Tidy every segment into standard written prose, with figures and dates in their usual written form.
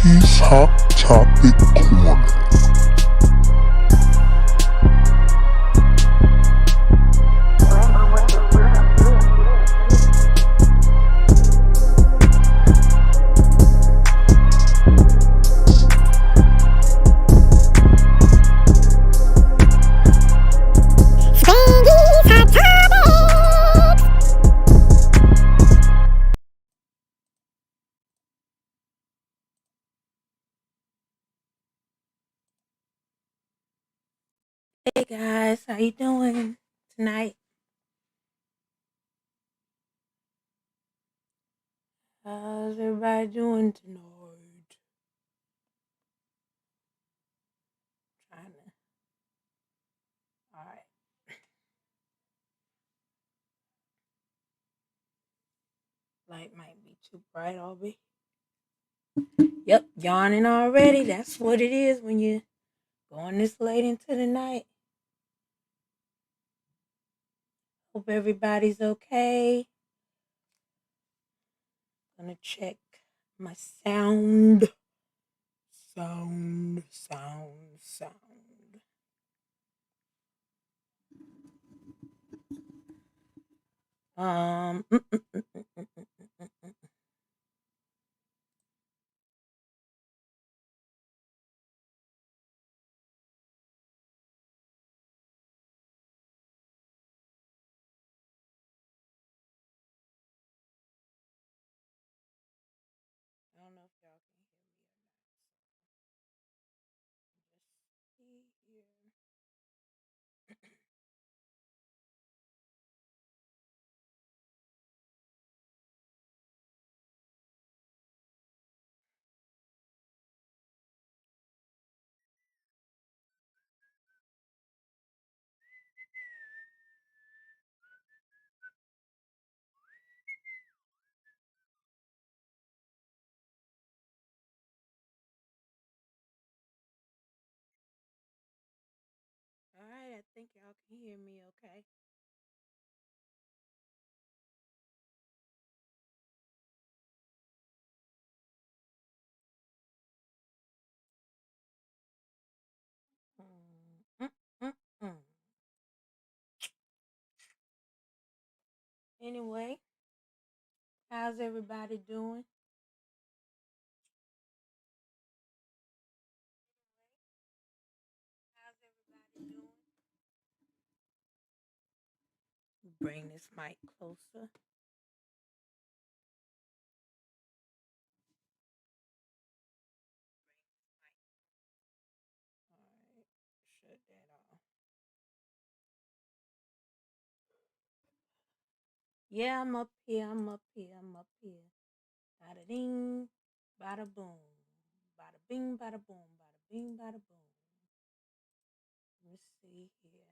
Frankie's Hot Topic Corner. Hey guys, how you doing tonight? How's everybody doing tonight? Trying to. All right. Light might be too bright, Albie. Yep, yawning already. That's what it is when you're going this late into the night. Hope everybody's okay. Gonna check my sound. Sound. Um. mm, mm, mm, mm, mm, mm, mm, mm. I don't know if y'all can hear me or not. So just see here. All right, I think y'all can hear me okay. Mm, mm, mm. Anyway, how's everybody doing? How's everybody doing? Bring this mic closer. All right, shut that off. Yeah, I'm up here. I'm up here. Bada ding, bada boom. Bada bing, bada boom. Bada bing, bada boom. Let me see here.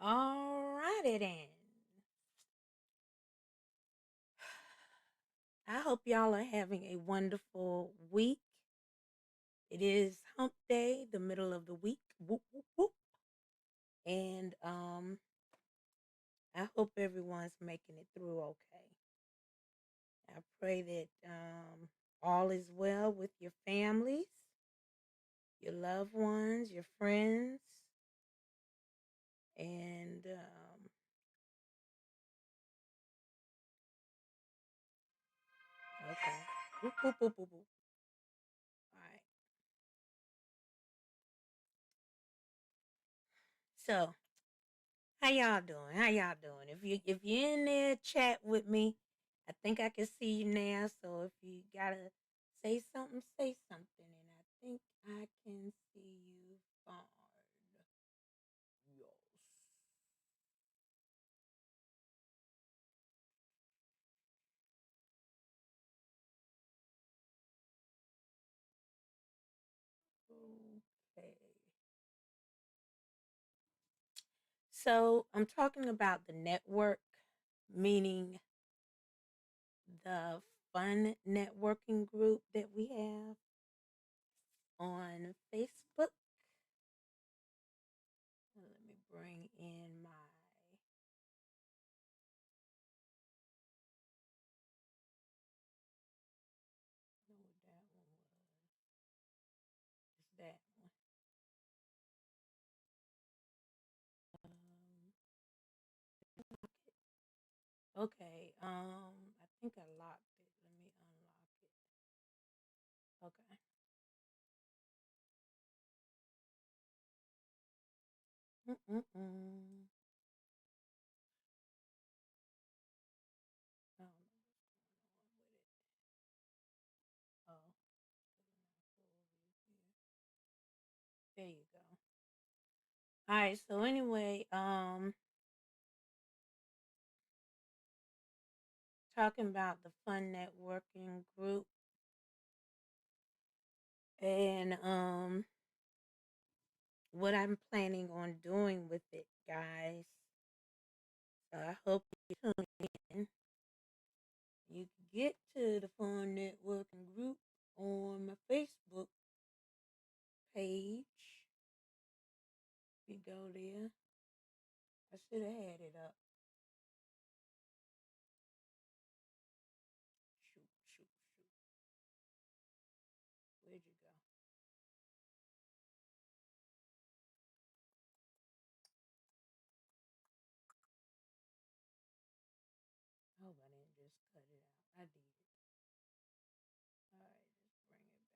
All righty then. I hope y'all are having a wonderful week. It is hump day, the middle of the week. Whoop, whoop, whoop. And I hope everyone's making it through okay. I pray that all is well with your families, your loved ones, your friends, and okay. Whoop, whoop, whoop, whoop, whoop. All right. So, how y'all doing? How y'all doing? If you're in there, chat with me. I think I can see you now. So if you gotta say something, say something, and I think I can see you fine. Yes. Okay. So I'm talking about the network, meaning the fun networking group that we have on Facebook. Let me bring in my I know what that one was. It's that one. Okay. I think I locked it. Let me unlock it. Okay. Mm-mm-mm. I don't know what's going on with it. Oh, there you go. All right. So anyway, talking about the fun networking group and what I'm planning on doing with it, guys. So I hope you tune in. You can get to the fun networking group on my Facebook page. You go there. I should have had it up. Shoot, shoot, shoot. Where'd you go? I hope I didn't just cut it out. I did. All right, let's bring it back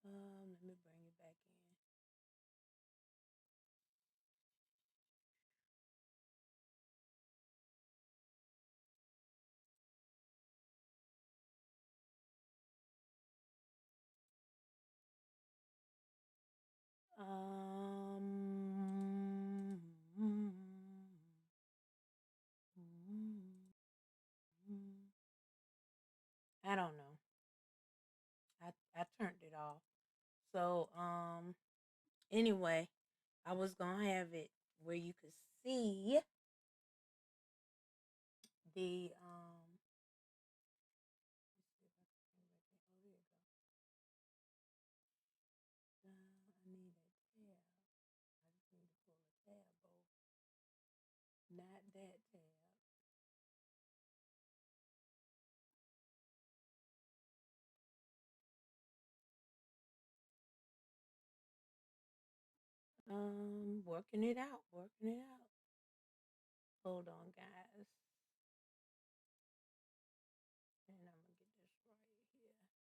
in. Let me bring it back in. Um, I don't know. I turned it off. So anyway, I was gonna have it where you could see the let's see if I can bring it back in. Oh, there you go. I need a tab. I just need to pull a tab over. Not that tab. Working it out, working it out. Hold on, guys. And I'm gonna get this right here.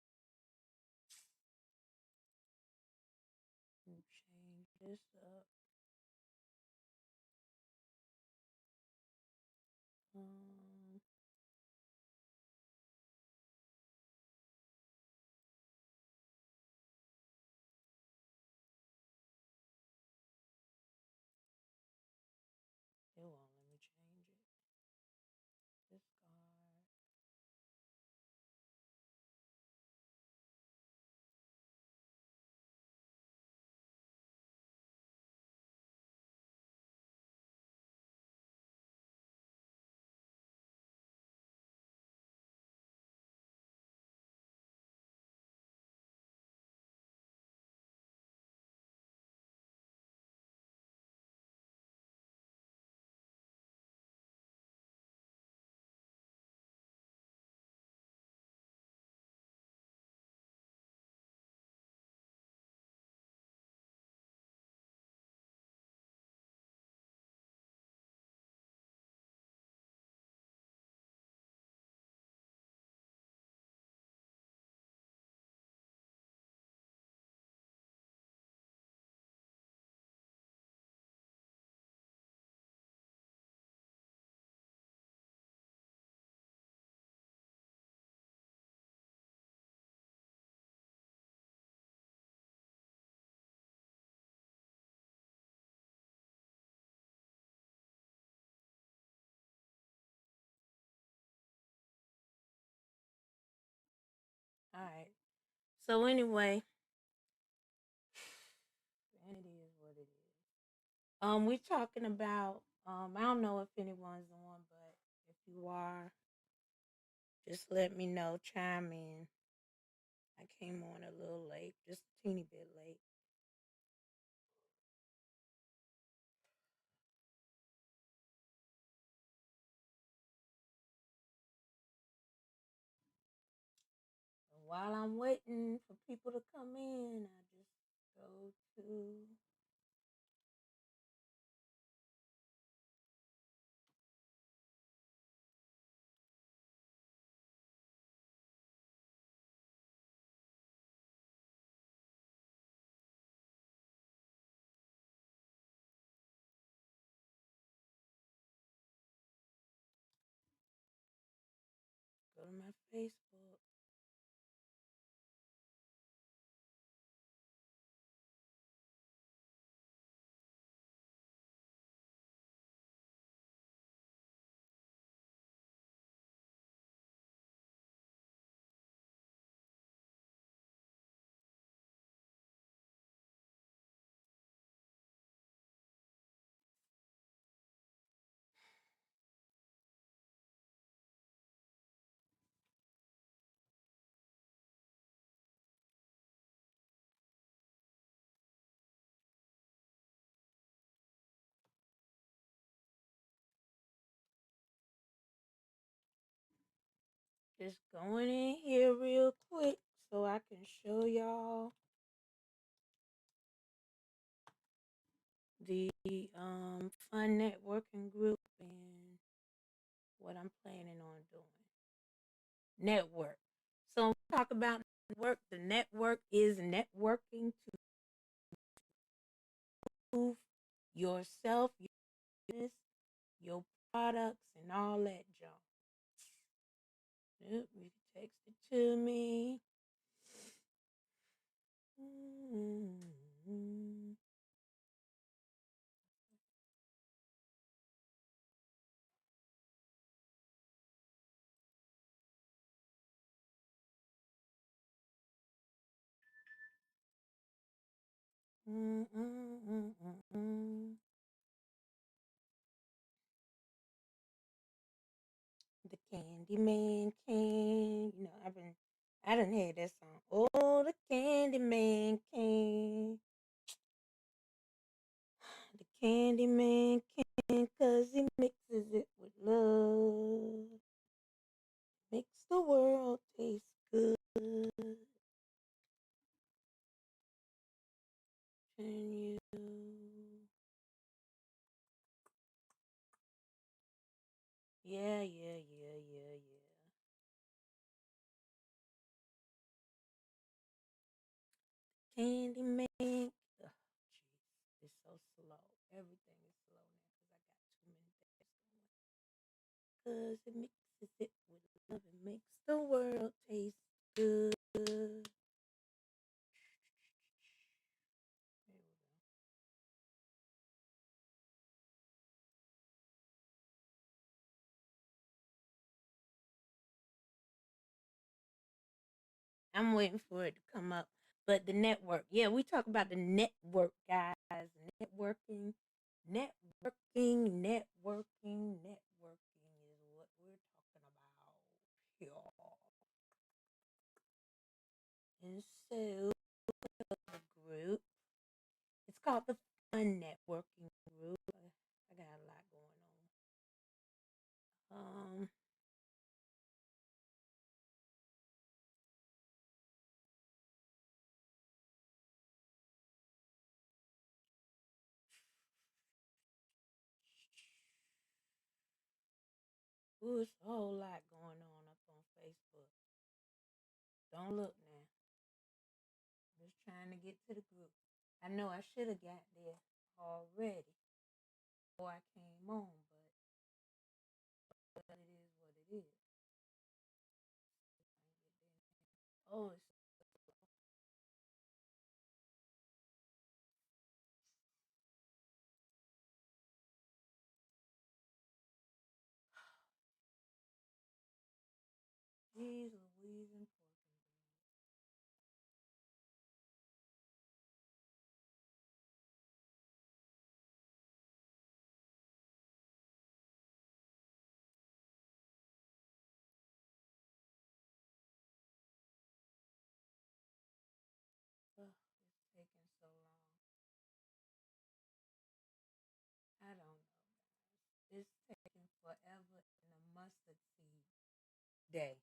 And change this up. Um, it won't let me change it. Discard. All right. So anyway, We're talking about I don't know if anyone's on, but if you are, just let me know. Chime in. I came on a little late, just a teeny bit late. And while I'm waiting for people to come in, I just go to go to my Facebook. Just going in here real quick so I can show y'all the fun networking group and what I'm planning on doing. Network. So we talk about network. The network is networking to prove yourself, your business, your products, and all that junk. Yep, you can text it to me. Mm-hmm. Mm-mm-mm-mm-mm. The Candyman came. You know, I done had that song. Oh, the Candyman came. The Candyman came 'cause he mixes it with love. Makes the world taste good. And you. Yeah, yeah, yeah, yeah, yeah. Candyman. Oh, jeez. It's so slow. Everything is slow now because I got too many things going. Because it mixes it with love. It makes the world taste good. There we go. I'm waiting for it to come up. But the network. Yeah, we talk about the network, guys. Networking. Networking, networking, networking is what we're talking about here. And so the group, it's called the Fun Networking Group. I got a lot going on. Ooh, it's a whole lot going on up on Facebook. Don't look now. Just trying to get to the group. I know I should have got there already before I came on, but it is what it is. Oh, it's Jeez Louise and Porky. It's taking forever in a mustard seed day.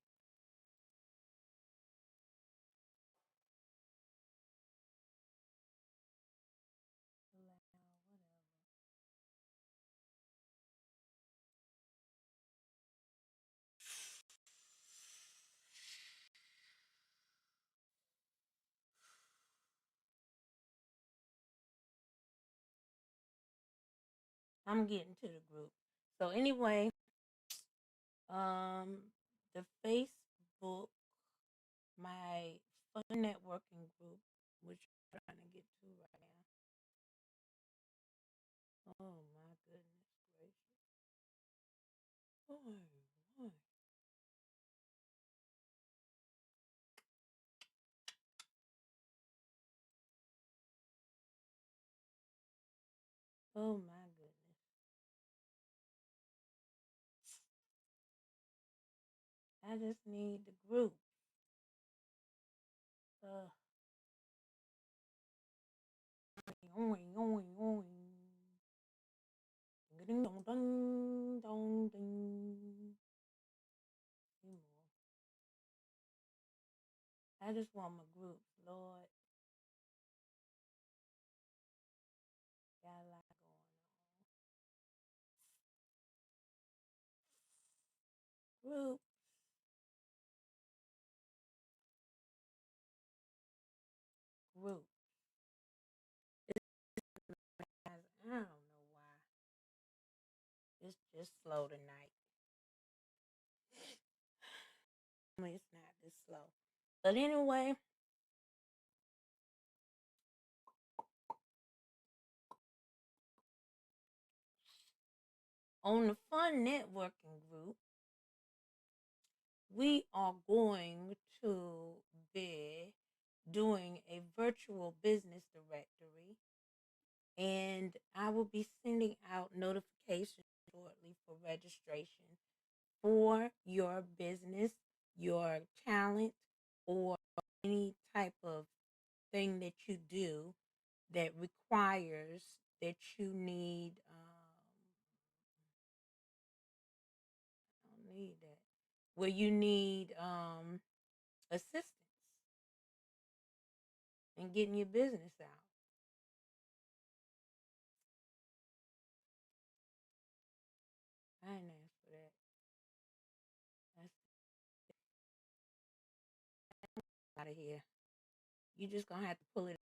Allow whatever. I'm getting to the group. So anyway, um, the Facebook, my fun networking group, which I'm trying to get to right now. Oh my goodness gracious! Why? Why? Oh my goodness! I just need the group. Uh, oing, oing, oing. Ding dong dong dong ding. Few more. I just want my group, Lord. Got a lot going on. Group, group. Guys, I don't know why. It's just slow tonight. I mean, it's not this slow. But anyway, on the fun networking group, we are going to be doing a virtual business directory, and I will be sending out notifications shortly for registration for your business, your talent, or any type of thing that you do that requires that you need. I don't need that. Where you need assistance in getting your business out. I didn't ask for that. That's out of here. You just gonna have to pull it.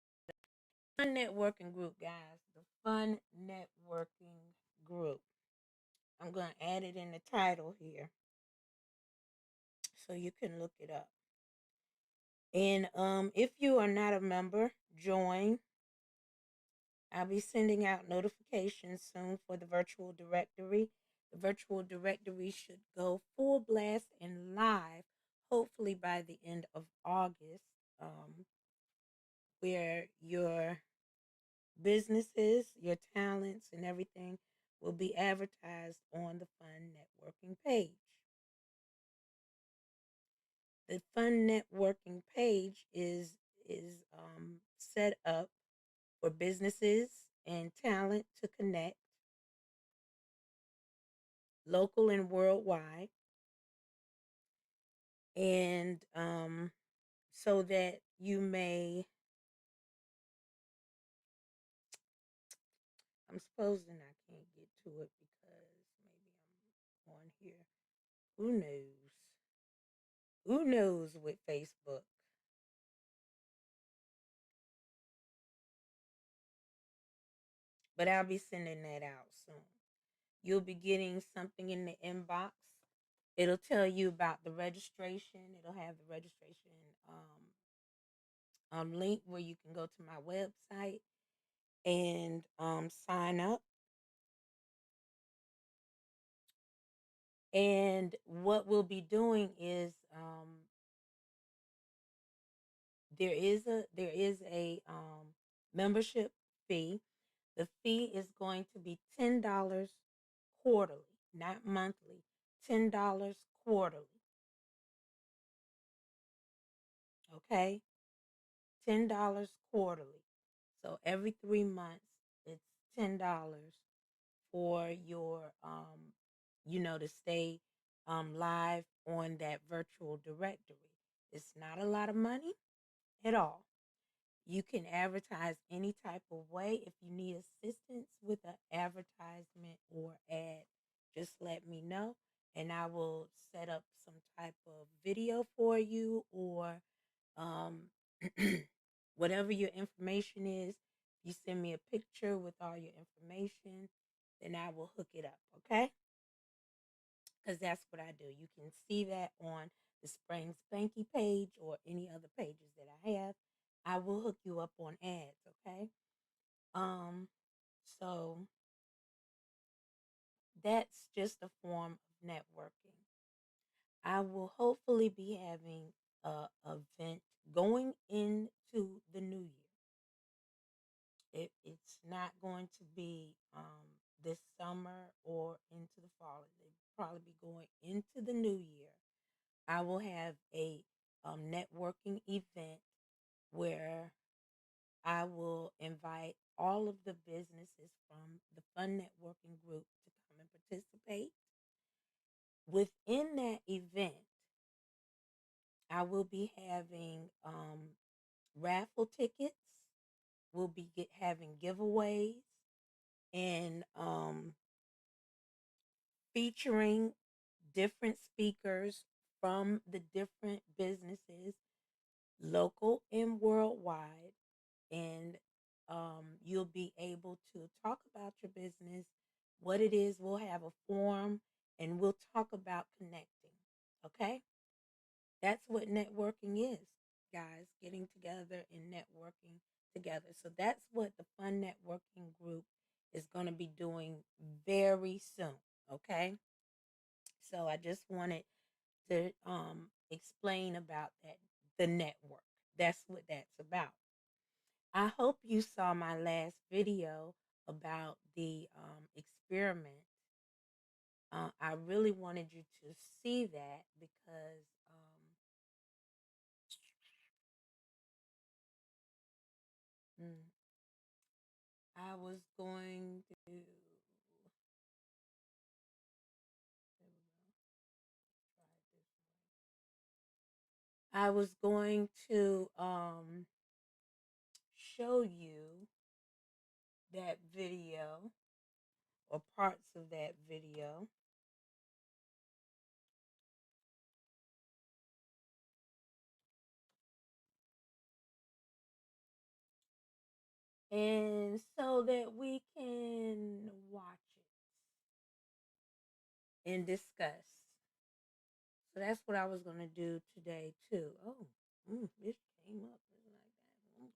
Fun networking group, guys. The fun networking group. I'm gonna add it in the title here so you can look it up. And if you are not a member, join. I'll be sending out notifications soon for the virtual directory. The virtual directory should go full blast and live, hopefully by the end of August, where your businesses, your talents, and everything will be advertised on the Fun Networking page. The Fun Networking page is set up for businesses and talent to connect, local and worldwide, and so that you may. I'm supposing I can't get to it because maybe I'm on here. Who knows? Who knows with Facebook? But I'll be sending that out soon. You'll be getting something in the inbox. It'll tell you about the registration. It'll have the registration link where you can go to my website and sign up. And what we'll be doing is there is a membership fee. The fee is going to be $10 quarterly, not monthly. $10 quarterly. Okay, $10 quarterly. So every 3 months, it's $10 for your, to stay live on that virtual directory. It's not a lot of money at all. You can advertise any type of way. If you need assistance with an advertisement or ad, just let me know and I will set up some type of video for you or um, whatever your information is. You send me a picture with all your information, then I will hook it up, okay? Because that's what I do. You can see that on the Spring Spanky page or any other pages that I have. I will hook you up on ads, okay? So that's just a form of networking. I will hopefully be having a event going into the new year. It's not going to be this summer or into the fall. It'll probably be going into the new year. I will have a networking event where I will invite all of the businesses from the Fun Networking Group to come and participate. Within that event, I will be having raffle tickets. We'll be having giveaways and featuring different speakers from the different businesses, local and worldwide. And you'll be able to talk about your business, what it is. We'll have a forum and we'll talk about connecting. Okay? That's what networking is, guys, getting together and networking together. So that's what the Fun Networking Group is going to be doing very soon. Okay? So I just wanted to explain about that, the network. That's what that's about. I hope you saw my last video about the experiment. I really wanted you to see that because I was going to. There we go. Try it this way. I was going to show you that video or parts of that video. And so that we can watch it and discuss. So that's what I was going to do today too. Oh, this came up like that.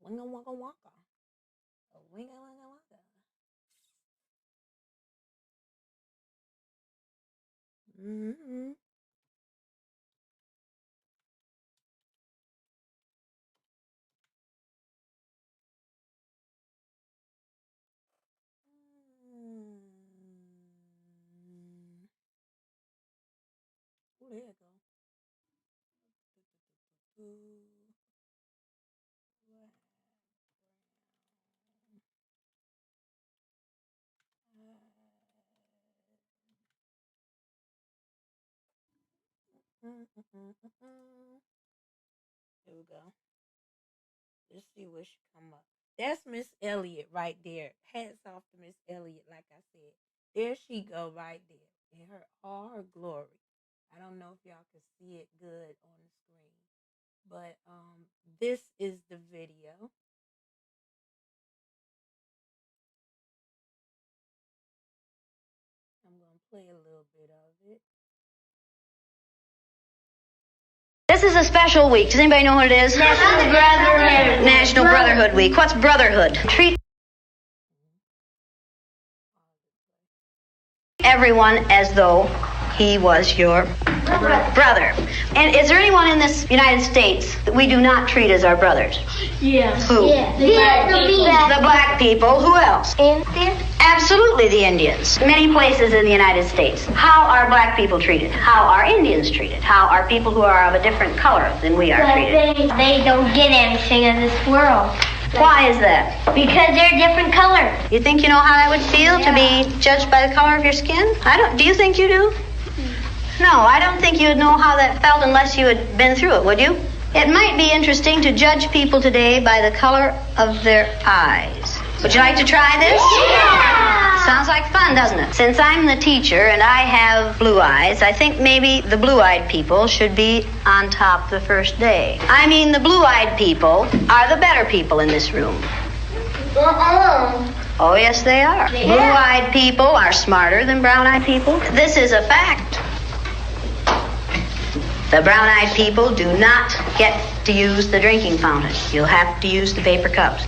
Winga waka waka. Winga waka waka. Mm-hmm. Oh, there you go. There we go. Let's see what she come up. That's Miss Elliott right there. Hats off to Miss Elliott, like I said. There she go right there in all her glory. I don't know if y'all can see it good on the screen, but this is the video. I'm gonna play a little bit of it. This is a special week. Does anybody know what it is? National Brotherhood. National Brotherhood Week. What's brotherhood? Treat everyone as though he was your brother. And is there anyone in this United States that we do not treat as our brothers? Yes. Who? The black people. Who else? Indians. Absolutely the Indians. Many places in the United States. How are black people treated? How are Indians treated? How are people who are of a different color than we are treated? They don't get anything in this world. Why is that? Because they're a different color. You think you know how that would feel to be judged by the color of your skin? I don't. Do you think you do? No, I don't think you'd know how that felt unless you had been through it, would you? It might be interesting to judge people today by the color of their eyes. Would you like to try this? Yeah! Sounds like fun, doesn't it? Since I'm the teacher and I have blue eyes, I think maybe the blue-eyed people should be on top the first day. I mean, the blue-eyed people are the better people in this room. Oh, yes, they are. They are. Blue-eyed people are smarter than brown-eyed people. This is a fact. The brown-eyed people do not get to use the drinking fountain. You'll have to use the paper cups.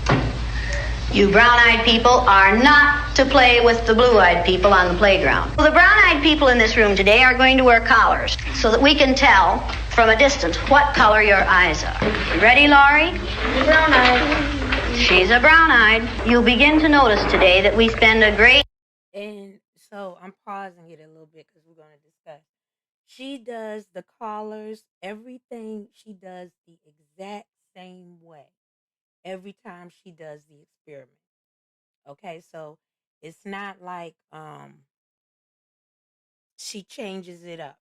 You brown-eyed people are not to play with the blue-eyed people on the playground. Well, the brown-eyed people in this room today are going to wear collars so that we can tell from a distance what color your eyes are. You ready, Laurie? Brown-eyed. She's a brown-eyed. You'll begin to notice today that we spend a great... And so I'm pausing it a little bit because we're going to discuss. She does the collars, everything she does the exact same way every time she does the experiment. Okay, so it's not like she changes it up.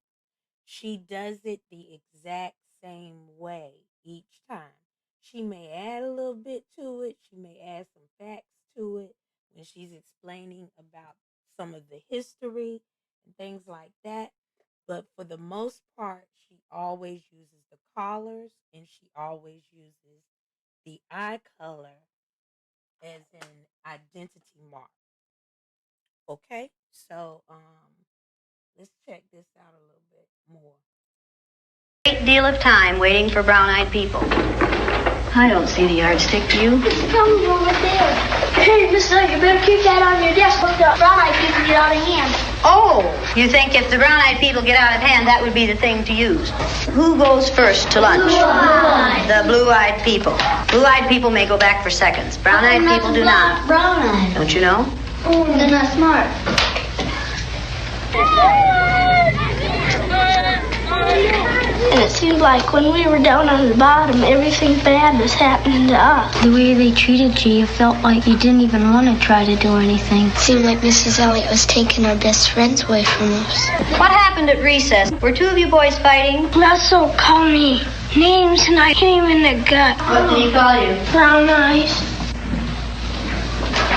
She does it the exact same way each time. She may add a little bit to it. She may add some facts to it when she's explaining about some of the history and things like that. But for the most part, she always uses the collars and she always uses the eye color as an identity mark. Okay? So let's check this out a little bit more. great deal of time waiting for brown-eyed people. I don't see the yardstick, do you? It's probably over there. Hey, Miss Lake, you better keep that on your desk when the brown-eyed people get out of hand. Oh, you think if the brown-eyed people get out of hand, that would be the thing to use? Who goes first to lunch? Blue-eyed. The blue-eyed people. Blue-eyed people may go back for seconds. Brown-eyed people do not. Brown-eyed. Don't you know? Oh, they're not smart. And it seemed like when we were down on the bottom, everything bad was happening to us. The way they treated you, you felt like you didn't even want to try to do anything. It seemed like Mrs. Elliot was taking our best friends away from us. What happened at recess? Were two of you boys fighting? Russell called me names and I hit him in the gut. What did he call you? Brown eyes.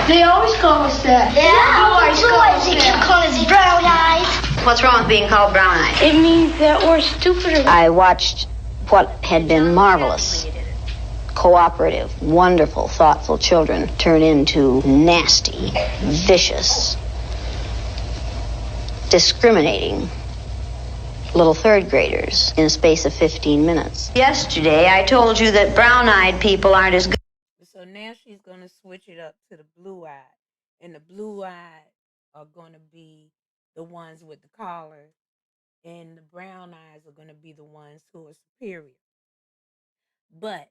They always call us that. They keep calling us brown eyes. What's wrong with being called brown-eyed? It means that we're stupider. I watched what had been marvelous, cooperative, wonderful, thoughtful children turn into nasty, vicious, discriminating little third graders in a space of 15 minutes. Yesterday, I told you that brown-eyed people aren't as good. So now she's going to switch it up to the blue-eyed. And the blue-eyed are going to be the ones with the collar. And the brown eyes are going to be the ones who are superior. But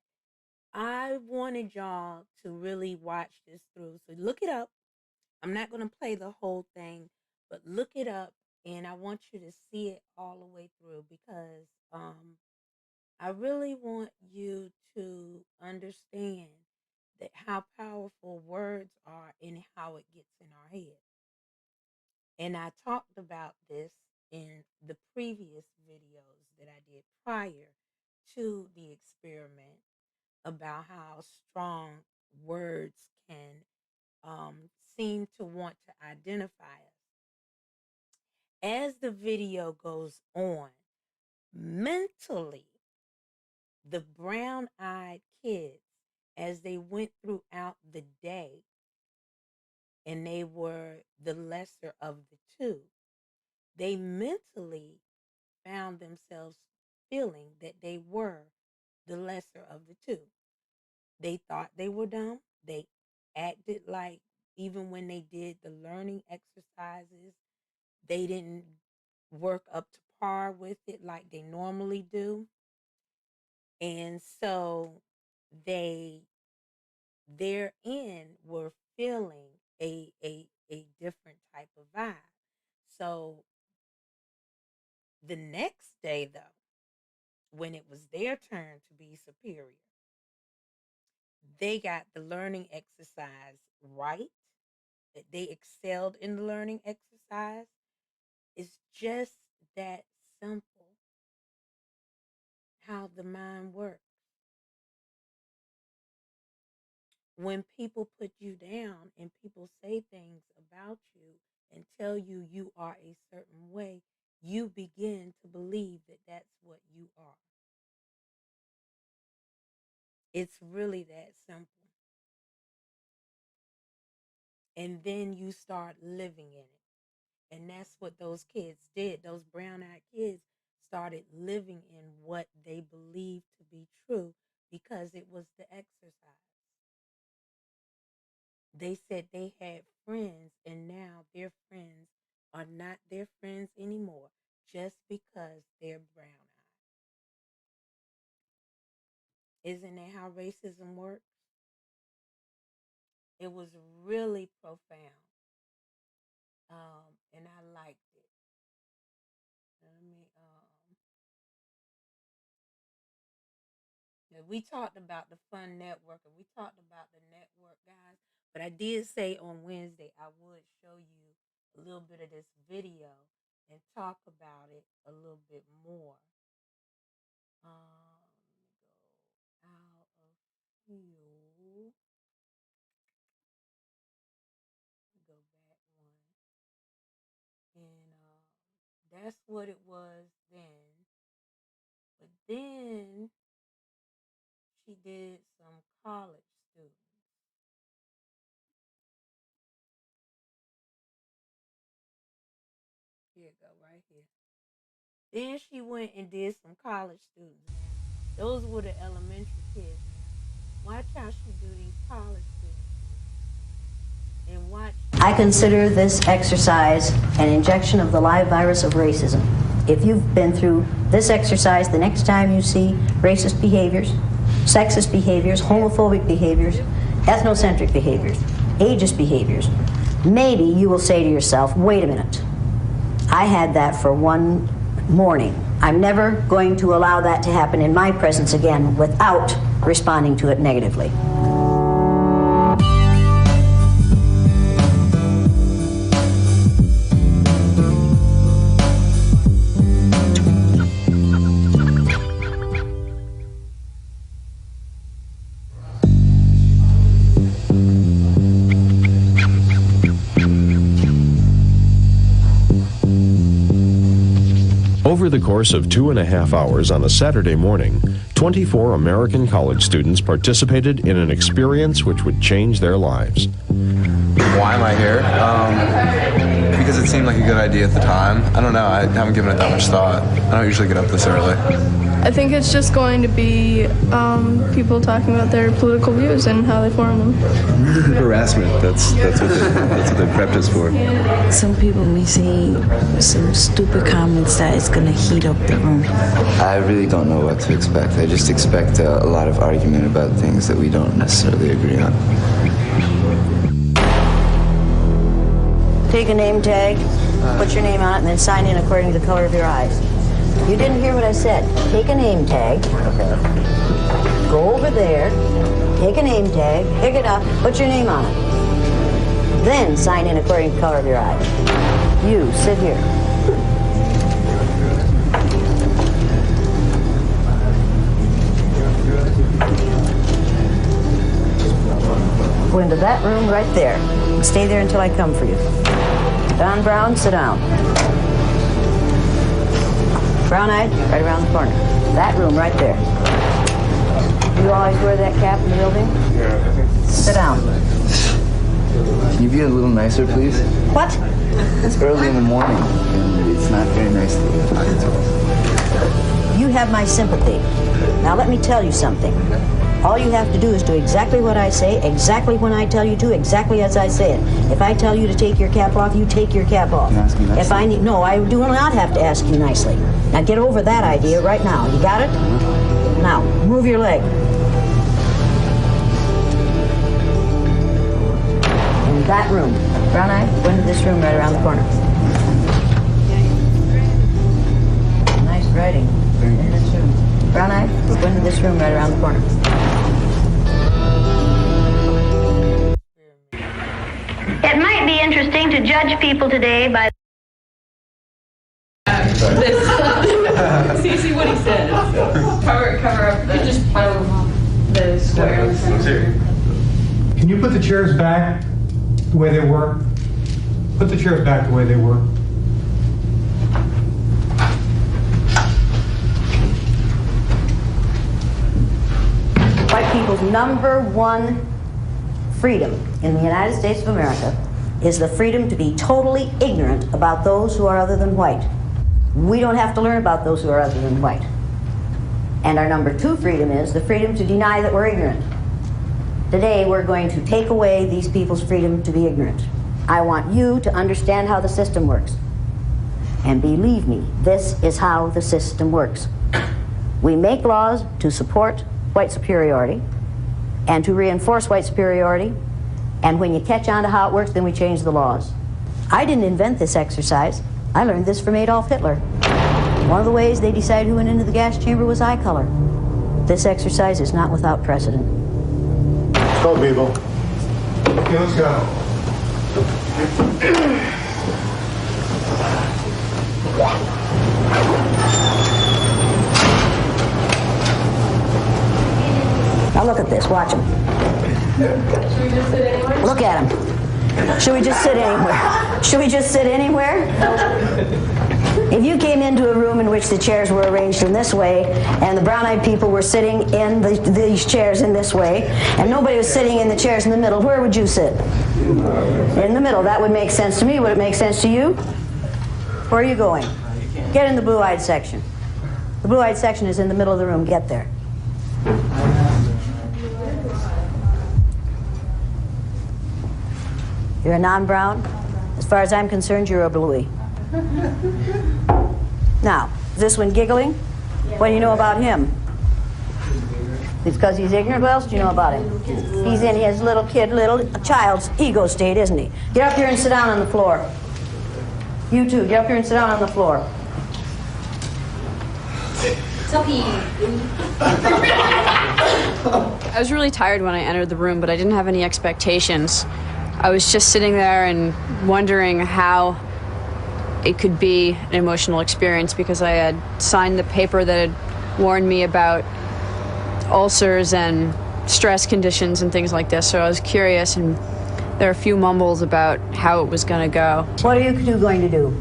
I wanted y'all to really watch this through. So look it up. I'm not going to play the whole thing, but look it up. And I want you to see it all the way through because I really want you to understand that how powerful words are and how it gets in our head. And I talked about this in the previous videos that I did prior to the experiment about how strong words can seem to want to identify us. As the video goes on, mentally, the brown-eyed kids, as they went throughout the day, and they were the lesser of the two, they mentally found themselves feeling that they were the lesser of the two. They thought they were dumb. They acted like, even when they did the learning exercises, they didn't work up to par with it like they normally do. And so they therein were feeling a different type of vibe. So the next day, though, when it was their turn to be superior, they got the learning exercise right, that they excelled in the learning exercise. It's just that simple how the mind works. When people put you down and people say things about you and tell you you are a certain way, you begin to believe that that's what you are. It's really that simple. And then you start living in it. And that's what those kids did. Those brown-eyed kids started living in what they believed to be true because it was the exercise. They said they had friends, and now their friends are not their friends anymore just because they're brown-eyed. Isn't that how racism works? It was really profound. And I liked it. We talked about the Fun Network, and we talked about the network, guys. But I did say on Wednesday I would show you a little bit of this video and talk about it a little bit more. Let me go out of here. Go back one. And that's what it was then. But then she did some college students. Here you go, right here. Then she went and did some college students. Those were the elementary kids. Watch how she do these college students. And watch. I consider this exercise an injection of the live virus of racism. If you've been through this exercise, the next time you see racist behaviors, sexist behaviors, homophobic behaviors, ethnocentric behaviors, ageist behaviors, maybe you will say to yourself, wait a minute, I had that for one morning. I'm never going to allow that to happen in my presence again without responding to it negatively. Over the course of 2.5 hours on a Saturday morning, 24 American college students participated in an experience which would change their lives. Why am I here? Because it seemed like a good idea at the time. I don't know, I haven't given it that much thought. I don't usually get up this early. I think it's just going to be people talking about their political views and how they form them. Harassment, that's what they prepped us for. Some people may say some stupid comments that is going to heat up the room. I really don't know what to expect. I just expect a lot of argument about things that we don't necessarily agree on. Take a name tag, put your name on it, and then sign in according to the color of your eyes. You didn't hear what I said. Take a name tag. Okay. Go over there. Take a name tag. Pick it up. Put your name on it. Then sign in according to the color of your eyes. You, sit here. Go into that room right there. Stay there until I come for you. Don Brown, sit down. Brown-eyed, right around the corner. That room right there. You always wear that cap in the building? Yeah. Sit down. Can you be a little nicer, please? What? It's early in the morning, and it's not very nice to be talking to us. You have my sympathy. Now let me tell you something. All you have to do is do exactly what I say, exactly when I tell you to, exactly as I say it. If I tell you to take your cap off, you take your cap off. Ask me nicely. If I need, no, I do not have to ask you nicely. Now get over that idea right now. You got it? Now, move your leg. In that room. Brown eye, go into this room right around the corner. Nice writing. In this room. Brown eye, go into this room right around the corner. judge people today by... See what he said. Cover up. You just pile the square. Can you put the chairs back the way they were? Put the chairs back the way they were. White people's number one freedom in the United States of America is the freedom to be totally ignorant about those who are other than white. We don't have to learn about those who are other than white. And our number two freedom is the freedom to deny that we're ignorant. Today, we're going to take away these people's freedom to be ignorant. I want you to understand how the system works. And believe me, this is how the system works. We make laws to support white superiority and to reinforce white superiority. And when you catch on to how it works, then we change the laws. I didn't invent this exercise. I learned this from Adolf Hitler. One of the ways they decided who went into the gas chamber was eye color. This exercise is not without precedent. Let's go, people. Okay, let's go. Now look at this, watch him. Should we just sit anywhere? Look at him. Should we just sit anywhere? Should we just sit anywhere? If you came into a room in which the chairs were arranged in this way, and the brown-eyed people were sitting in these chairs in this way, and nobody was sitting in the chairs in the middle, where would you sit? In the middle. That would make sense to me. Would it make sense to you? Where are you going? Get in the blue-eyed section. The blue-eyed section is in the middle of the room. Get there. You're a non-brown? As far as I'm concerned, you're a bluey. Now, is this one giggling? What do you know about him? It's because he's ignorant? What else do you know about him? He's in his little child's ego state, isn't he? Get up here and sit down on the floor. You too, get up here and sit down on the floor. Sophie. I was really tired when I entered the room, but I didn't have any expectations. I was just sitting there and wondering how it could be an emotional experience because I had signed the paper that had warned me about ulcers and stress conditions and things like this. So I was curious, and there are a few mumbles about how it was going to go. What are you two going to do?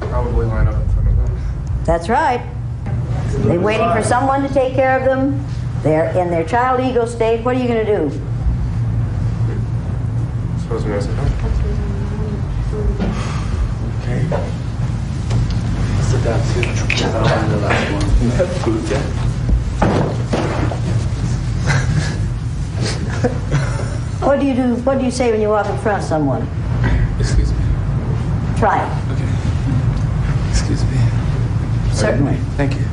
Probably line up in front of them. That's right. They're waiting for someone to take care of them. They're in their child ego state. What are you going to do? Suppose we sit down. Okay. Sit down, too. The last one. You have food yet? What do you do? What do you say when you walk in front of someone? Excuse me. Try it. Okay. Excuse me. Certainly. Thank you.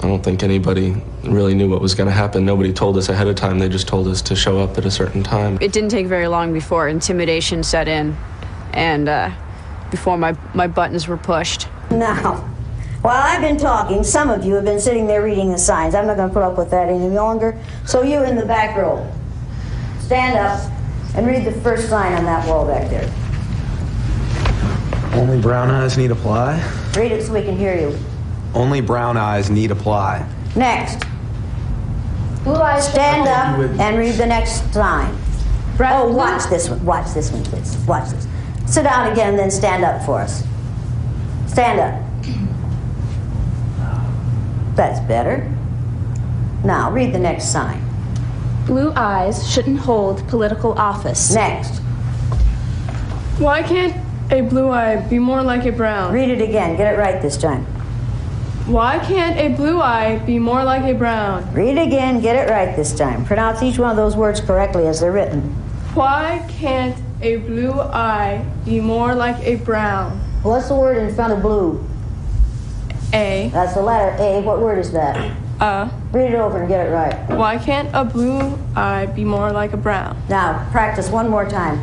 I don't think anybody really knew what was going to happen. Nobody told us ahead of time. They just told us to show up at a certain time. It didn't take very long before intimidation set in and before my buttons were pushed. Now, while I've been talking, some of you have been sitting there reading the signs. I'm not going to put up with that any longer. So you in the back row, stand up and read the first sign on that wall back there. Only brown eyes need apply? Read it so we can hear you. Only brown eyes need apply. Next. Stand up and read the next sign. Oh, watch this one. Watch this one, please. Watch this. Sit down again, then stand up for us. Stand up. That's better. Now, read the next sign. Blue eyes shouldn't hold political office. Next. Why can't a blue eye be more like a brown? Read it again. Get it right this time. Why can't a blue eye be more like a brown? Read it again. Get it right this time. Pronounce each one of those words correctly as they're written. Why can't a blue eye be more like a brown? What's the word in front of blue? A. That's the letter A. What word is that? Read it over and get it right. Why can't a blue eye be more like a brown? Now, practice one more time.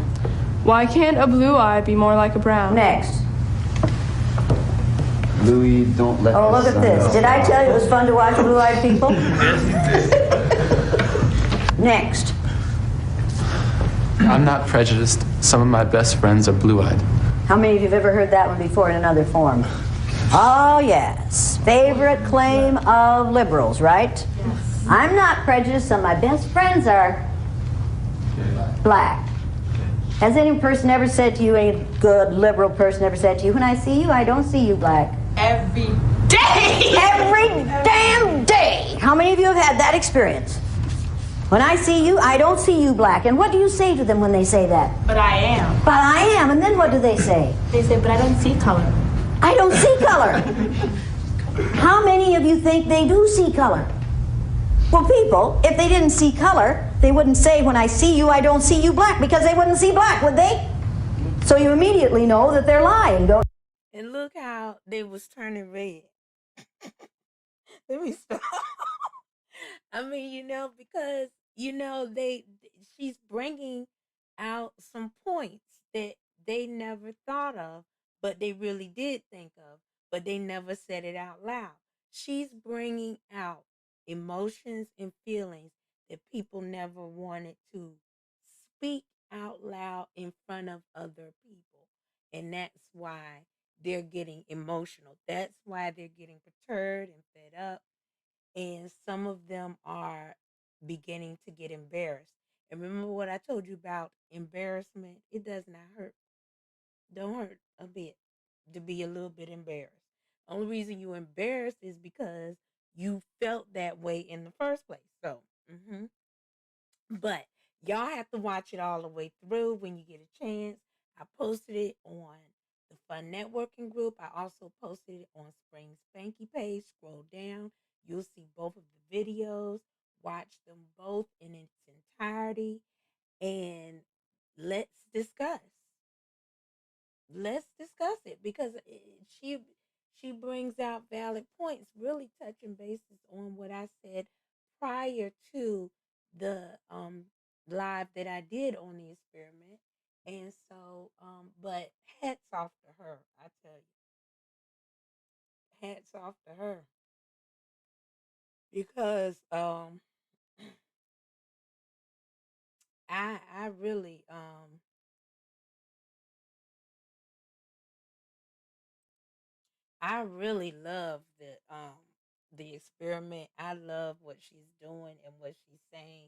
Why can't a blue eye be more like a brown? Next. Louis, don't let Oh, look at this. Did I tell you it was fun to watch blue-eyed people? Next. I'm not prejudiced. Some of my best friends are blue-eyed. How many of you have ever heard that one before in another form? Oh, yes. Favorite claim of liberals, right? Yes. I'm not prejudiced. Some of my best friends are black. Has any person ever said to you, any good liberal person ever said to you, when I see you, I don't see you black? Every day! Every damn day! How many of you have had that experience? When I see you, I don't see you black. And what do you say to them when they say that? But I am. But I am. And then what do they say? They say, but I don't see color. I don't see color. How many of you think they do see color? Well, people, if they didn't see color, they wouldn't say, when I see you, I don't see you black, because they wouldn't see black, would they? So you immediately know that they're lying, don't you? And look how they was turning red. Let me stop. I mean, because she's bringing out some points that they never thought of, but they really did think of, but they never said it out loud. She's bringing out emotions and feelings that people never wanted to speak out loud in front of other people. And that's why they're getting emotional. That's why they're getting perturbed and fed up. And some of them are beginning to get embarrassed. And remember what I told you about embarrassment? It does not hurt. Don't hurt a bit to be a little bit embarrassed. Only reason you embarrassed is because you felt that way in the first place. So, but y'all have to watch it all the way through when you get a chance. I posted it on the Fun Networking group. I also posted it on Spring Spanky page. Scroll down. You'll see both of the videos. Watch them both in its entirety. And let's discuss. Let's discuss it, because she brings out valid points, really touching bases on what I said prior to the live that I did on the experiment. And so, but hats off to her, I tell you. Hats off to her. Because I really I really love the experiment. I love what she's doing and what she's saying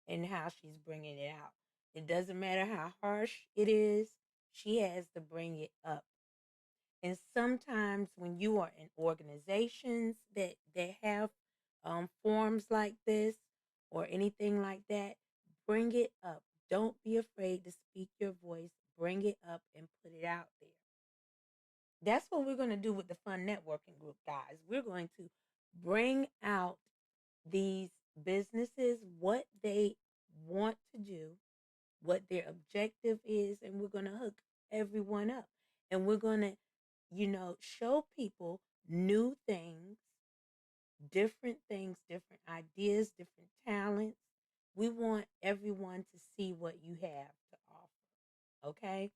and how she's bringing it out. It doesn't matter how harsh it is, she has to bring it up. And sometimes when you are in organizations that have forums like this or anything like that, bring it up. Don't be afraid to speak your voice. Bring it up and put it out there. That's what we're going to do with the Fun Networking group, guys. We're going to bring out these businesses, what they want to do, what their objective is, and we're going to hook everyone up. And we're going to, show people new things, different ideas, different talents. We want everyone to see what you have to offer, okay?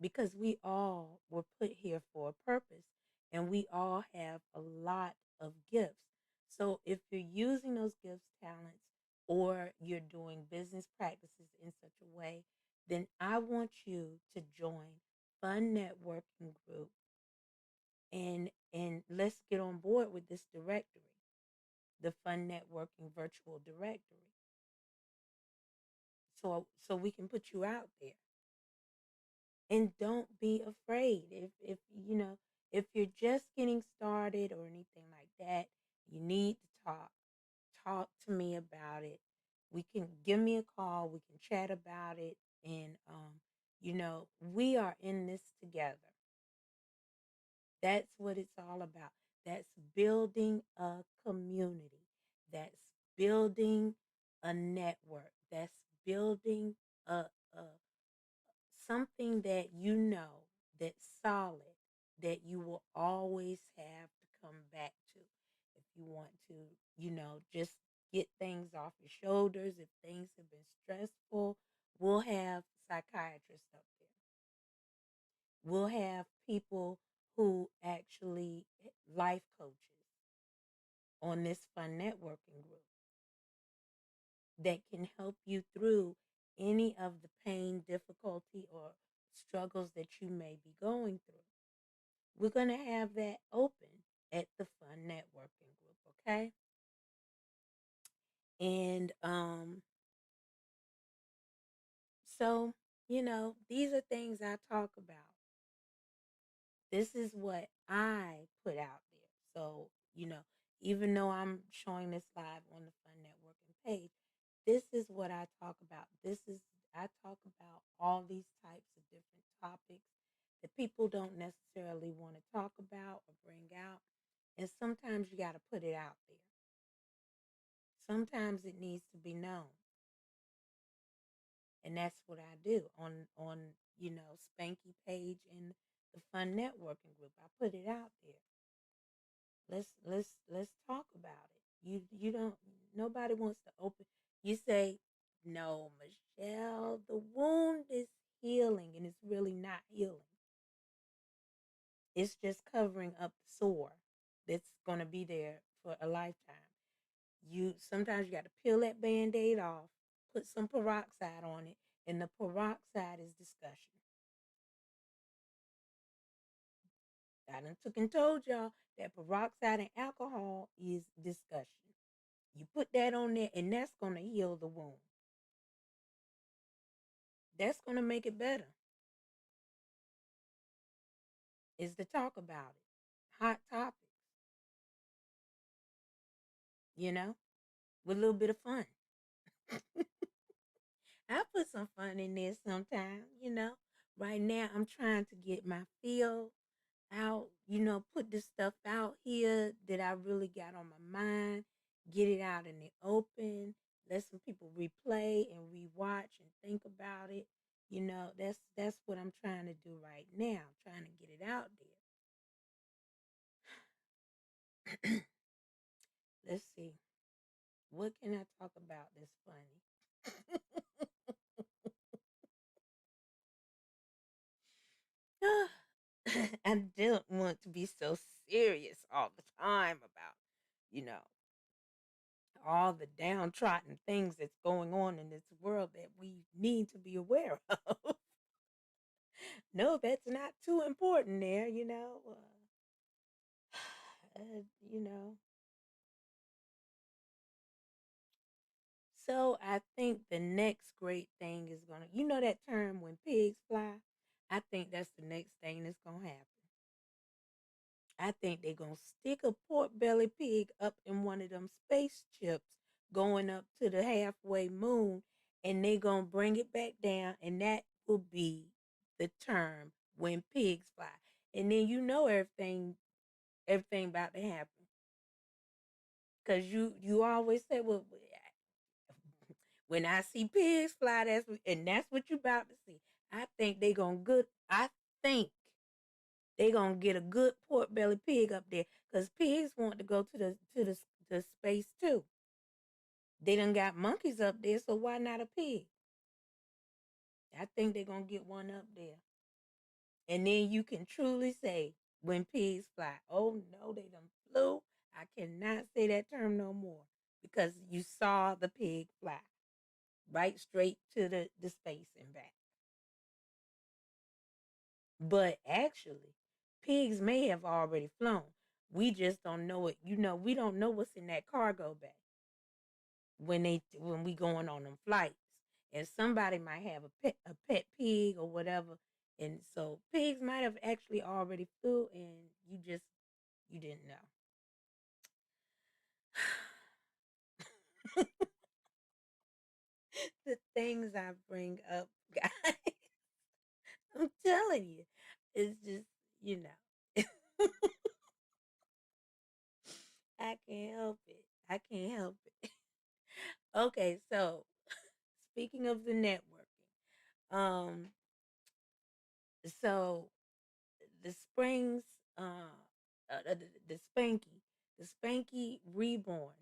Because we all were put here for a purpose, and we all have a lot of gifts. So if you're using those gifts, talents, or you're doing business practices in such a way, then I want you to join Fun Networking Group, and let's get on board with this directory, the Fun Networking Virtual Directory, so we can put you out there. And don't be afraid. If if you're just getting started or anything like that, you need to talk to me about it. We can give me a call, we can chat about it, and we are in this together. That's what it's all about. That's building a community. That's building a network. That's building a something that that's solid, that you will always have to come back to. If you want to, just get things off your shoulders, if things have been stressful, we'll have psychiatrists up there. We'll have people who actually life coaches on this Fun Networking group that can help you through any of the pain, difficulty, or struggles that you may be going through. We're going to have that open at the Fun Networking Group, okay? And so, these are things I talk about. This is what I put out there. So, even though I'm showing this live on the Fun Networking page, this is what I talk about. I talk about all these types of different topics that people don't necessarily want to talk about or bring out. And sometimes you got to put it out there. Sometimes it needs to be known. And that's what I do on Spanky page in the Fun Networking Group. I put it out there. Let's talk about it. You don't, nobody wants to open. You say, no, Michelle, the wound is healing, and it's really not healing. It's just covering up the sore that's going to be there for a lifetime. Sometimes you got to peel that Band-Aid off, put some peroxide on it, and the peroxide is discussion. I done took and told y'all that peroxide and alcohol is discussion. You put that on there, and that's going to heal the wound. That's going to make it better. Is to talk about it. Hot topics. With a little bit of fun. I put some fun in there sometimes, Right now, I'm trying to get my feel out, put this stuff out here that I really got on my mind, get it out in the open, let some people replay and rewatch and think about it. That's what I'm trying to do right now. I'm trying to get it out there. Let's see. What can I talk about that's funny? I don't want to be so serious all the time about, all the downtrodden things that's going on in this world that we need to be aware of. No, that's not too important there, you know. So I think the next great thing is gonna, that term when pigs fly. I think that's the next thing that's gonna happen. I think they're gonna stick a pork belly pig up in one of them spaceships going up to the halfway moon, and they're gonna bring it back down, and that will be the term when pigs fly. And then everything about to happen. Cause you always say, well, when I see pigs fly, that's what you about to see. I think they gonna get a good pork belly pig up there, cause pigs want to go to the space too. They done got monkeys up there, so why not a pig? I think they're gonna get one up there, and then you can truly say when pigs fly. Oh no, they done flew. I cannot say that term no more because you saw the pig fly right straight to the space and back. But actually, pigs may have already flown. We just don't know it. We don't know what's in that cargo bay when we going on them flights. And somebody might have a pet pig or whatever. And so pigs might have actually already flew and you didn't know. The things I bring up, guys, I'm telling you, it's just, I can't help it. I can't help it. Okay, so speaking of the networking, so the Springs, the Spanky Reborn.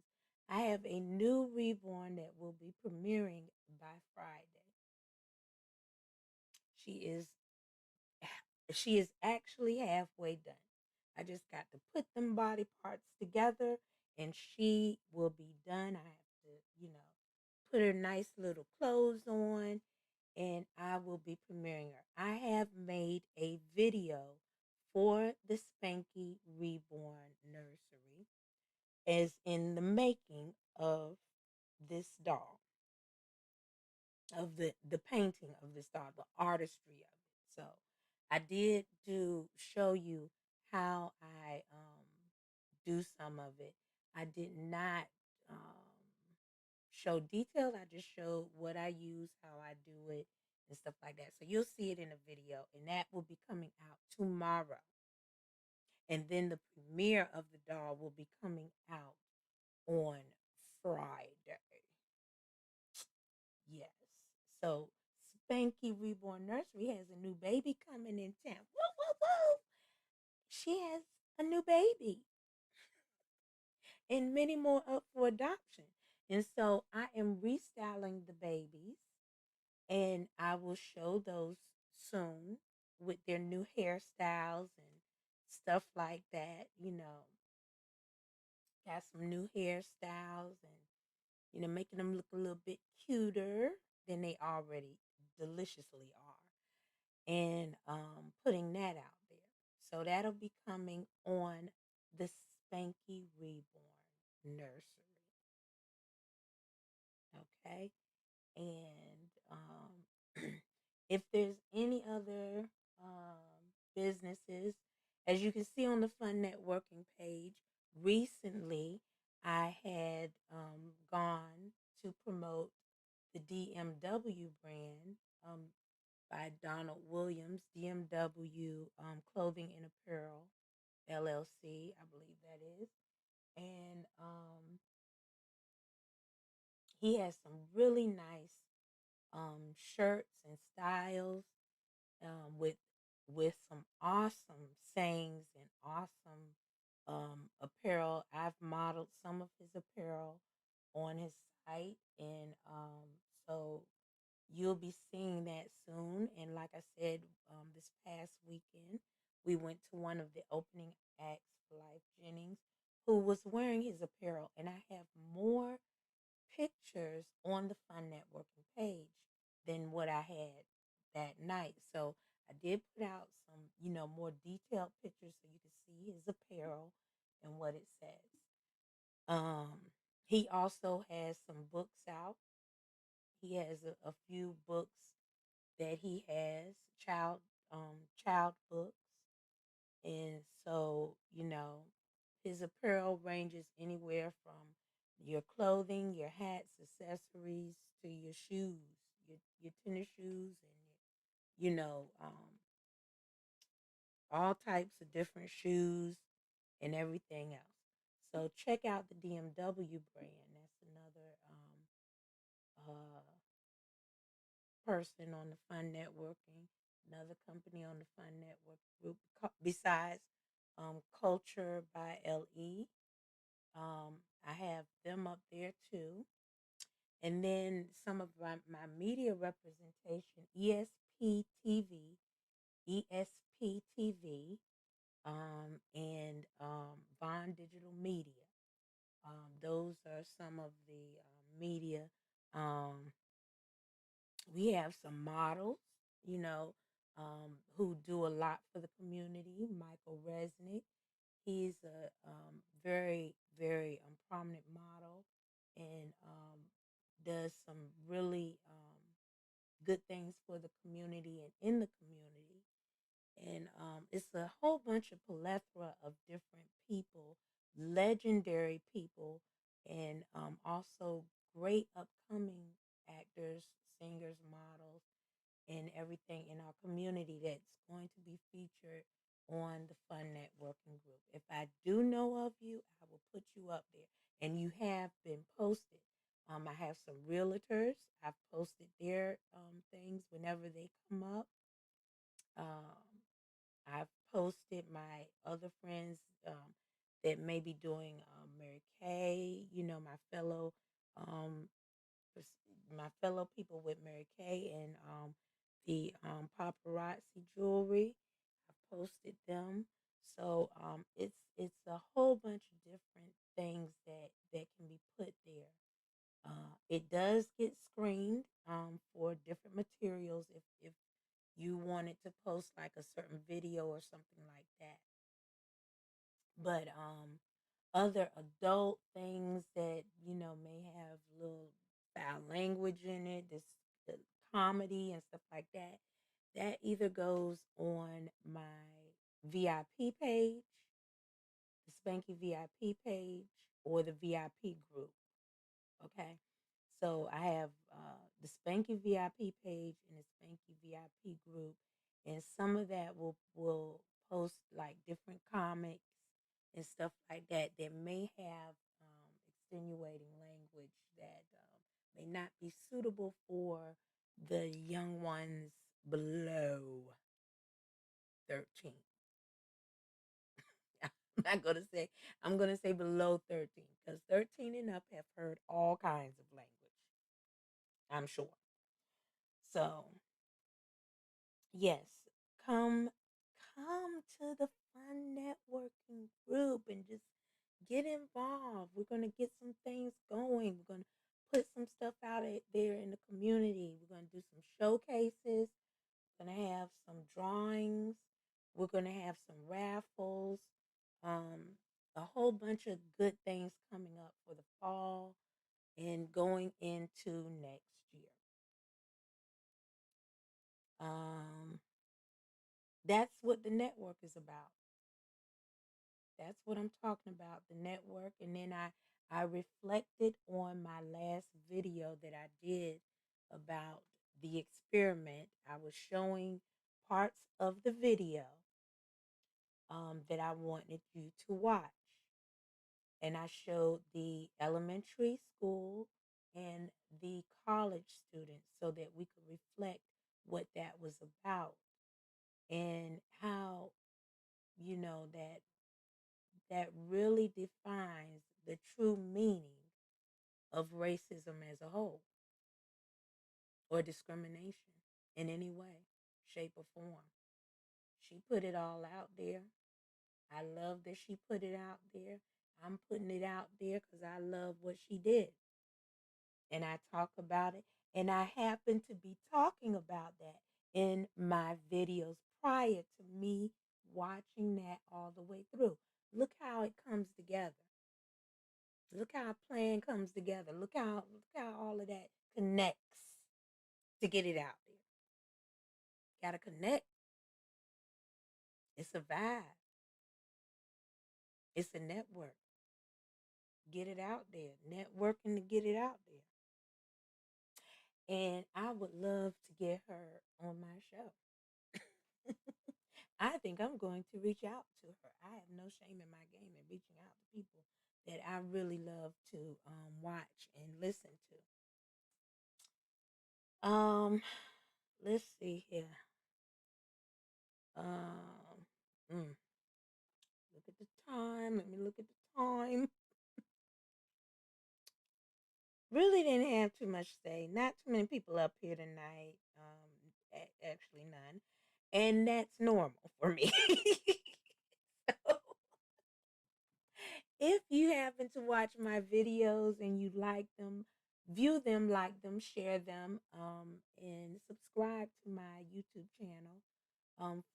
I have a new reborn that will be premiering by Friday. She is actually halfway done. I just got to put them body parts together and she will be done. I have to, put her nice little clothes on, and I will be premiering her. I have made a video for the Spanky Reborn Nursery as in the making of this doll, of the painting of this doll, the artistry of it. So I did show you how I do some of it. I did not show details. I just showed what I use, how I do it, and stuff like that. So you'll see it in a video, and that will be coming out tomorrow. And then the premiere of the doll will be coming out on Friday. Yes. So Spanky Reborn Nursery has a new baby coming in town. Woo, woo, woo. She has a new baby and many more up for adoption. And so I am restyling the babies, and I will show those soon with their new hairstyles and stuff like that. Got some new hairstyles and, making them look a little bit cuter than they already deliciously are. And putting that out there. So that'll be coming on the Spanky Reborn Nursery. Okay. And if there's any other businesses, as you can see on the Fun Networking page, recently I had gone to promote the DMW brand by Donald Williams, DMW Clothing and Apparel LLC, I believe that is. And he has some really nice shirts and styles with some awesome sayings and awesome apparel. I've modeled some of his apparel on his site, and so you'll be seeing that soon. And like I said, this past weekend, we went to one of the opening acts for Life Jennings, who was wearing his apparel, and I have more pictures on the Fun Networking page than what I had that night. So I did put out some, more detailed pictures so you can see his apparel and what it says. He also has some books out. He has a few books that he has, child books. And so, his apparel ranges anywhere from your clothing, your hats, accessories, to your shoes, your tennis shoes, and all types of different shoes and everything else. So check out the DMW brand. That's another person on the Fun Networking, another company on the Fun Network group, besides Culture by LE. I have them up there too. And then some of my media representation, ESPTV, and Vaughn Digital Media. Those are some of the media. We have some models, who do a lot for the community. Michael Resnick, he's a very, very prominent model, and does some really good things for the community and in the community. And it's a whole bunch of plethora of different people, legendary people, and also great upcoming actors, singers, models, and everything in our community that's going to be featured on the Fun Networking group. If I do know of you, I will put you up there. And you have been posted. I have some realtors. I've posted their things whenever they come up. I've posted my other friends that may be doing Mary Kay, um, my fellow people with Mary Kay, and the paparazzi jewelry. I posted them. So it's a whole bunch of different things that can be put there. It does get screened for different materials if you wanted to post like a certain video or something like that. But other adult things that may have little foul language in it, this the comedy and stuff like that, that either goes on my VIP page, the Spanky VIP page, or the VIP group. Okay, so I have the Spanky VIP page and the Spanky VIP group, and some of that will post like different comics and stuff like that that may have extenuating language that may not be suitable for the young ones below 13. I'm gonna say below 13 because 13 and up have heard all kinds of language, I'm sure. So yes, come to the fun networking group and just get involved. We're gonna get some things going. We're gonna put some stuff out there in the community. We're gonna do some showcases. We're gonna have some drawings. We're gonna have some raffles. A whole bunch of good things coming up for the fall and going into next year. That's what the network is about. That's what I'm talking about, the network. And then I reflected on my last video that I did about the experiment. I was showing parts of the video that I wanted you to watch. And I showed the elementary school and the college students so that we could reflect what that was about and how, that really defines the true meaning of racism as a whole or discrimination in any way, shape, or form. She put it all out there. I love that she put it out there. I'm putting it out there because I love what she did. And I talk about it. And I happen to be talking about that in my videos prior to me watching that all the way through. Look how it comes together. Look how a plan comes together. Look how all of that connects to get it out there. Gotta connect. It's a vibe. It's a network. Get it out there. Networking to get it out there. And I would love to get her on my show. I think I'm going to reach out to her. I have no shame in my game in reaching out to people that I really love to watch and listen to. Let's see here. Look at the time. Let me look at the time. Really didn't have too much to say. Not too many people up here tonight. Actually none. And that's normal for me. So, if you happen to watch my videos and you like them, view them, like them, share them, and subscribe to my YouTube channel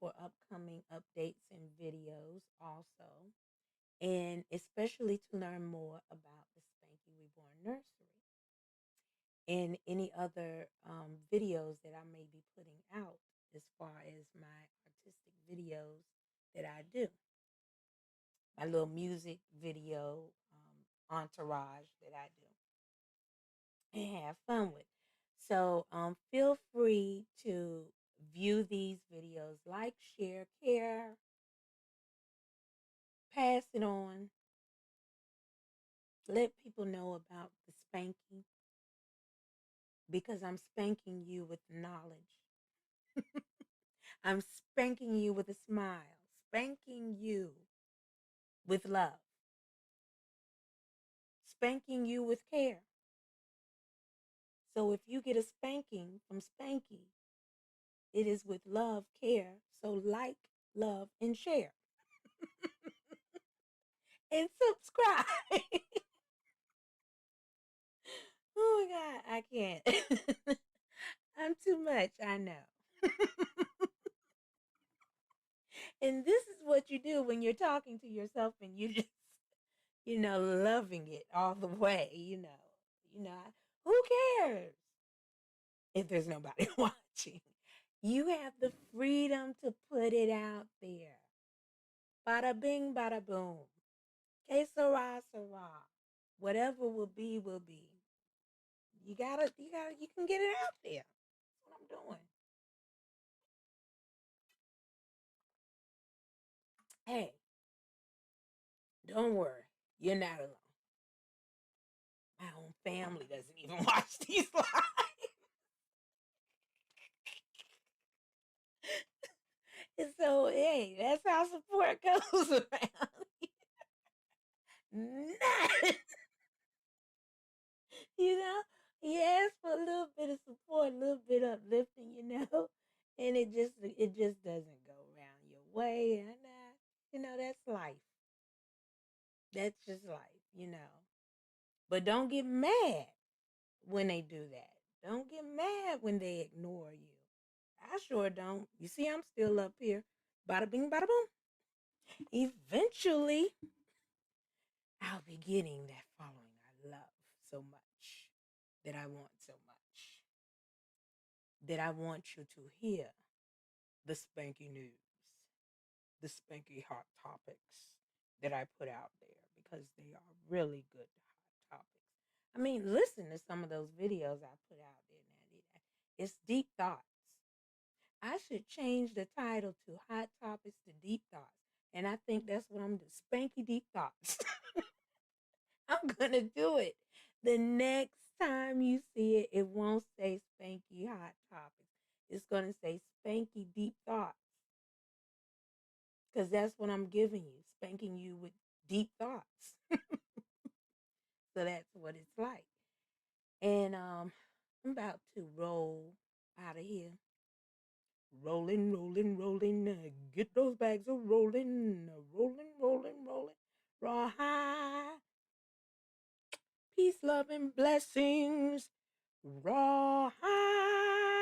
for upcoming updates and videos also. And especially to learn more about the Spanky Reborn Nursery and any other videos that I may be putting out as far as my artistic videos that I do. My little music video entourage that I do and have fun with. So feel free to view these videos, like, share, care, pass it on. Let people know about the Spanky because I'm spanking you with knowledge. I'm spanking you with a smile, spanking you with love, spanking you with care. So if you get a spanking from Spanky, it is with love, care. So like, love, and share. And subscribe. Oh my God, I can't. I'm too much, I know. And this is what you do when you're talking to yourself and you just, loving it all the way. Who cares if there's nobody watching? You have the freedom to put it out there. Bada bing, bada boom. Que sera, sera. Whatever will be, will be. You can get it out there. That's what I'm doing. Hey, don't worry. You're not alone. My own family doesn't even watch these lives. And so, hey, that's how support goes around. Not, you know, you ask for a little bit of support, a little bit of uplifting, and it just doesn't go around your way. And that's life. That's just life. But don't get mad when they do that. Don't get mad when they ignore you. I sure don't. You see, I'm still up here. Bada bing, bada boom. Eventually, I'll be getting that following I love so much, that I want so much, that I want you to hear the spanky news, the spanky hot topics that I put out there, because they are really good hot topics. I mean, listen to some of those videos I put out there. Now, it's deep thoughts. I should change the title to Hot Topics to Deep Thoughts. And I think that's what I'm doing. Spanky Deep Thoughts. I'm going to do it. The next time you see it, it won't say Spanky Hot Topics. It's going to say Spanky Deep Thoughts. Because that's what I'm giving you. Spanking you with deep thoughts. So that's what it's like. And I'm about to roll out of here. Rolling, rolling, rolling. Get those bags of rolling. Rolling, rolling, rolling. Raw high. Peace, love, and blessings. Raw high.